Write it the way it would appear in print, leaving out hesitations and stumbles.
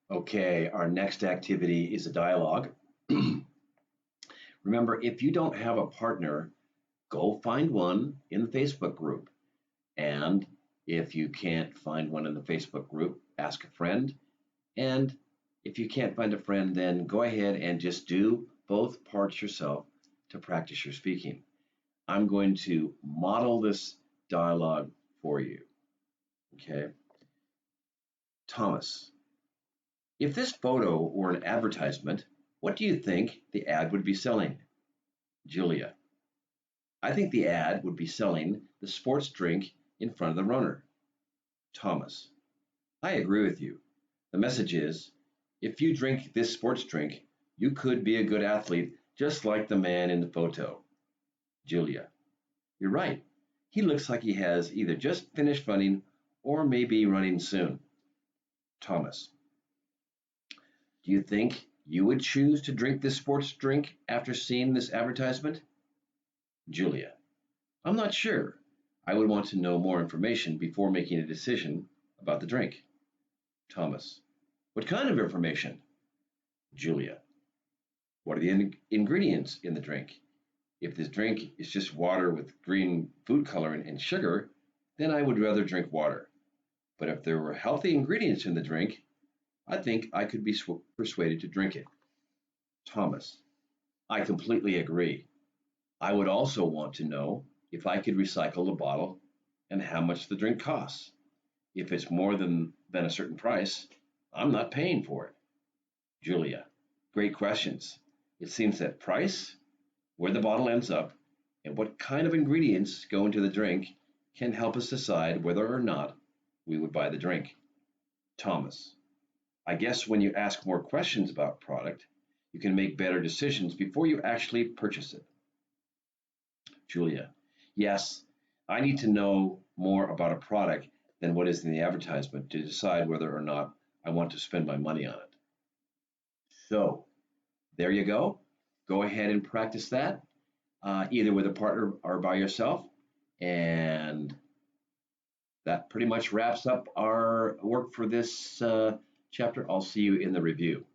Okay, our next activity is a dialogue. Remember, if you don't have a partner, go find one in the Facebook group. And if you can't find one in the Facebook group, ask a friend. And if you can't find a friend, then go ahead and just do both parts yourself to practice your speaking. I'm going to model this dialogue for you. Okay. Thomas, if this photo were an advertisement, what do you think the ad would be selling? Julia, I think the ad would be selling the sports drink in front of the runner. Thomas, I agree with you. The message is, if you drink this sports drink, you could be a good athlete just like the man in the photo. Julia, you're right. He looks like he has either just finished running or maybe running soon. Thomas, do you think you would choose to drink this sports drink after seeing this advertisement? Julia, I'm not sure. I would want to know more information before making a decision about the drink. Thomas, what kind of information? Julia, what are the ingredients in the drink? If this drink is just water with green food coloring and sugar, then I would rather drink water. But if there were healthy ingredients in the drink, I think I could be persuaded to drink it. Thomas, I completely agree. I would also want to know if I could recycle the bottle and how much the drink costs. If it's more than a certain price, I'm not paying for it. Julia, great questions. It seems that price, where the bottle ends up, and what kind of ingredients go into the drink can help us decide whether or not we would buy the drink. Thomas, I guess when you ask more questions about product, you can make better decisions before you actually purchase it. Julia, yes, I need to know more about a product than what is in the advertisement to decide whether or not I want to spend my money on it. So, there you go. Go ahead and practice that, either with a partner or by yourself. And that pretty much wraps up our work for this chapter. I'll see you in the review.